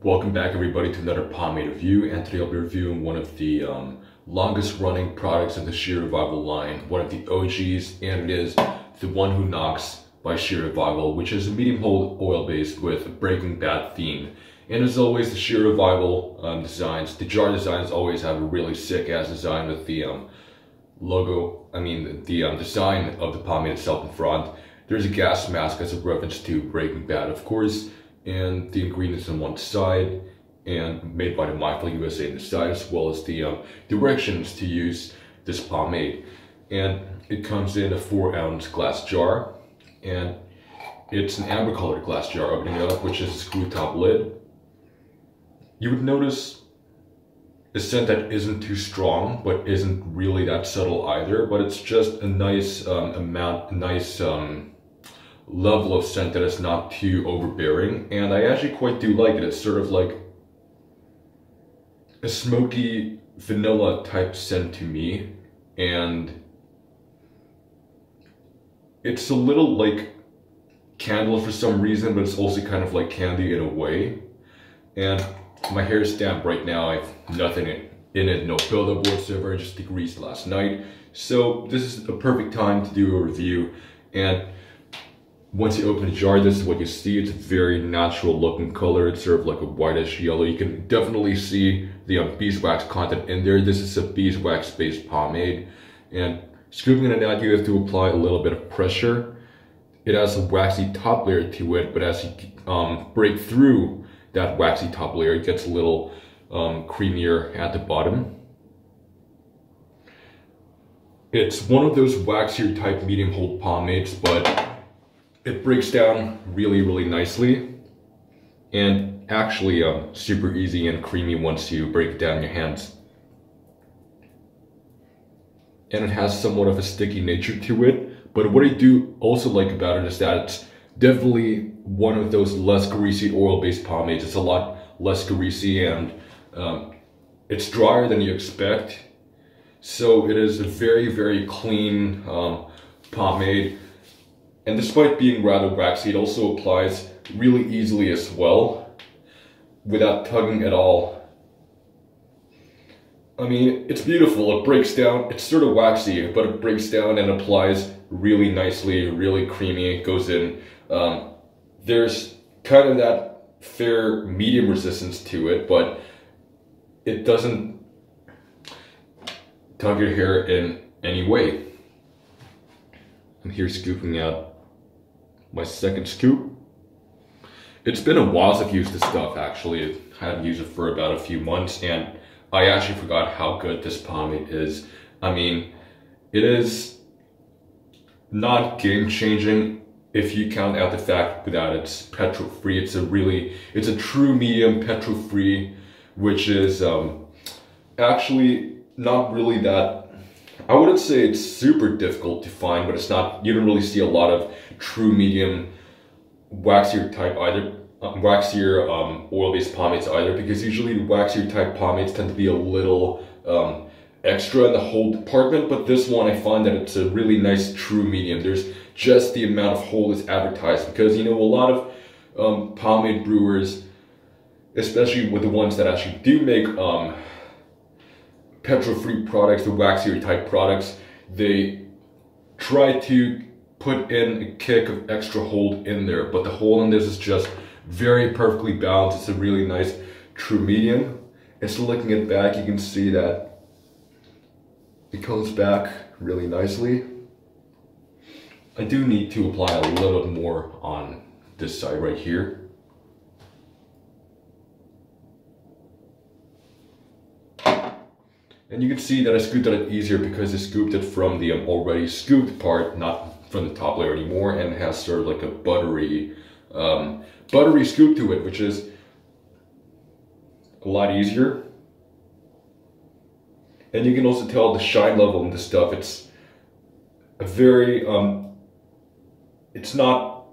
Welcome back everybody to another pomade review, and today I'll be reviewing one of the longest running products of the Shear Revival line, one of the OGs, and it is the One Who Knocks by Shear Revival, which is a medium hold oil base with a Breaking Bad theme. And as always, the Shear Revival designs, the jar designs always have a really sick ass design with the design of the pomade itself in front. There's a gas mask as a reference to Breaking Bad, of course, and the ingredients on one side, and made by the Mindful USA on the side, as well as the directions to use this pomade. And it comes in a 4-ounce glass jar, and it's an amber colored glass jar, opening it up, which is a screw top lid. You would notice a scent that isn't too strong, but isn't really that subtle either, but it's just a nice level of scent that is not too overbearing, and I actually quite do like it. It's sort of like a smoky vanilla type scent to me, and it's a little like candle for some reason, but it's also kind of like candy in a way. And my hair is damp right now. I have nothing in it, no buildup whatsoever. I just degreased last night, so this is a perfect time to do a review. And once you open the jar, this is what you see. It's a very natural looking color. It's sort of like a whitish yellow. You can definitely see the beeswax content in there. This is a beeswax based pomade, and scooping it out, you have to apply a little bit of pressure. It has a waxy top layer to it, but as you break through that waxy top layer, it gets a little creamier at the bottom. It's one of those waxier type medium hold pomades, but it breaks down really nicely, and actually super easy and creamy once you break it down in your hands. And it has somewhat of a sticky nature to it, but what I do also like about it is that it's definitely one of those less greasy oil-based pomades. It's a lot less greasy, and it's drier than you expect. So it is a very clean pomade. And despite being rather waxy, it also applies really easily as well, without tugging at all. I mean, it's beautiful. It breaks down. It's sort of waxy, but it breaks down and applies really nicely, really creamy. It goes in. There's kind of that fair medium resistance to it, but it doesn't tug your hair in any way. I'm here scooping out my second scoop. It's been a while since I've used this stuff, actually. I haven't used it for about a few months, and I actually forgot how good this pomade is. I mean, it is not game-changing if you count out the fact that it's petrol-free. It's a true medium petrol-free, which is actually not really that, I wouldn't say it's super difficult to find, but it's not, you don't really see a lot of true medium waxier type either, oil-based pomades either, because usually waxier type pomades tend to be a little extra in the hold department, but this one I find that it's a really nice true medium. There's just the amount of hold is advertised, because, you know, a lot of pomade brewers, especially with the ones that actually do make petrol-free products, the waxier type products, they try to put in a kick of extra hold in there, but the hold on this is just very perfectly balanced. It's a really nice true medium. And so looking at the back, you can see that it comes back really nicely. I do need to apply a little bit more on this side right here. And you can see that I scooped it easier because I scooped it from the already scooped part, not from the top layer anymore, and it has sort of like a buttery scoop to it, which is a lot easier. And you can also tell the shine level in this stuff. It's a very, it's not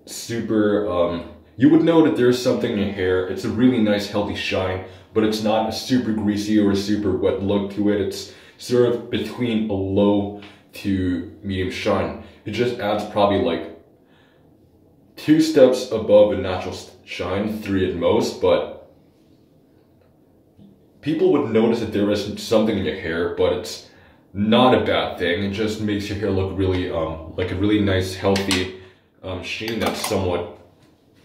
super, you would know that there's something in your hair. It's a really nice healthy shine, but it's not a super greasy or a super wet look to it. It's sort of between a low to medium shine. It just adds probably like 2 steps above a natural shine, 3 at most, but people would notice that there is something in your hair, but it's not a bad thing. It just makes your hair look really, like a really nice, healthy sheen that's somewhat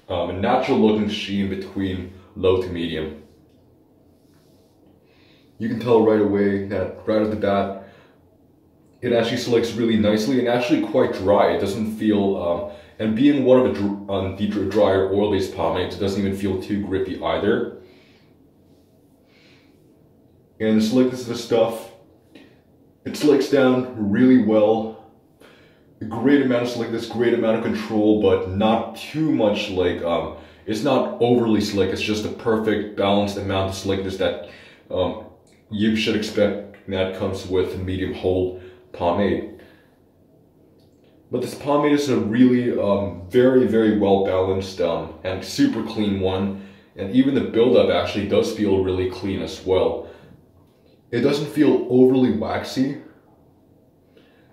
a natural looking sheen between low to medium. You can tell right away that right at the bat, it actually selects really nicely and actually quite dry. It doesn't feel, and being one of the drier oil-based pomades, it doesn't even feel too grippy either. And the slickness of the stuff, it slicks down really well. A great amount of slickness, great amount of control, but not too much like, it's not overly slick, it's just a perfect balanced amount of slickness that you should expect that comes with a medium hold pomade. But this pomade is a really very, very well balanced and super clean one. And even the buildup actually does feel really clean as well. It doesn't feel overly waxy,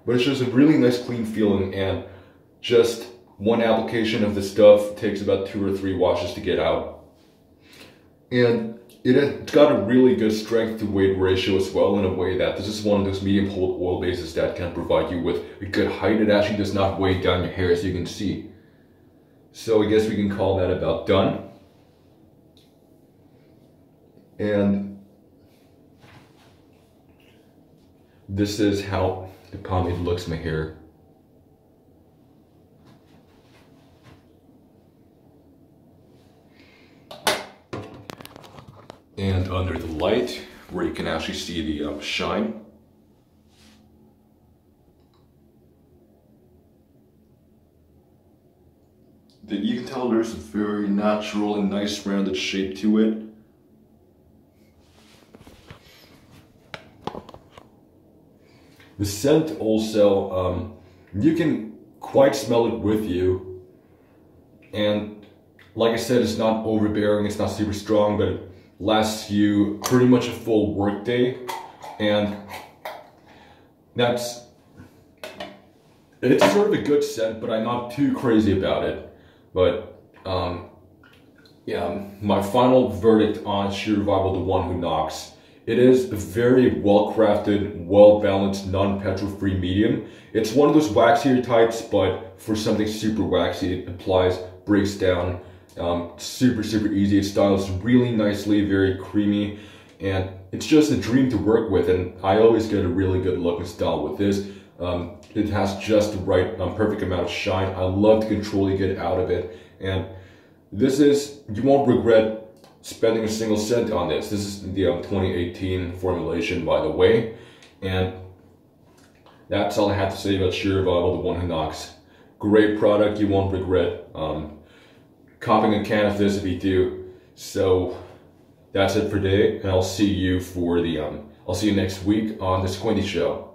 but it's just a really nice clean feeling, and just one application of this stuff takes about 2 or 3 washes to get out. And it's got a really good strength to weight ratio as well, in a way that this is one of those medium hold oil bases that can provide you with a good height. It actually does not weigh down your hair, as you can see. So I guess we can call that about done. And this is how the pomade looks in my hair. And under the light, where you can actually see the shine. You can tell there's a very natural and nice rounded shape to it. The scent also, you can quite smell it with you. And like I said, it's not overbearing, it's not super strong, but it lasts you pretty much a full work day. And it's sort of a good scent, but I'm not too crazy about it. But yeah, my final verdict on Shear Revival, the one who knocks. It is a very well-crafted, well-balanced, non-petrol-free medium. It's one of those waxier types, but for something super waxy, it applies, breaks down, super easy. It styles really nicely, very creamy, and it's just a dream to work with. And I always get a really good look and style with this. It has just the right, perfect amount of shine. I love the control you get out of it, and this is, you won't regret spending a single cent on this. This is the 2018 formulation, by the way. And that's all I have to say about Shear Revival, the one who knocks. Great product, you won't regret copying a can of this if you do. So that's it for today, and I'll see you for the I'll see you next week on the Squinty Show.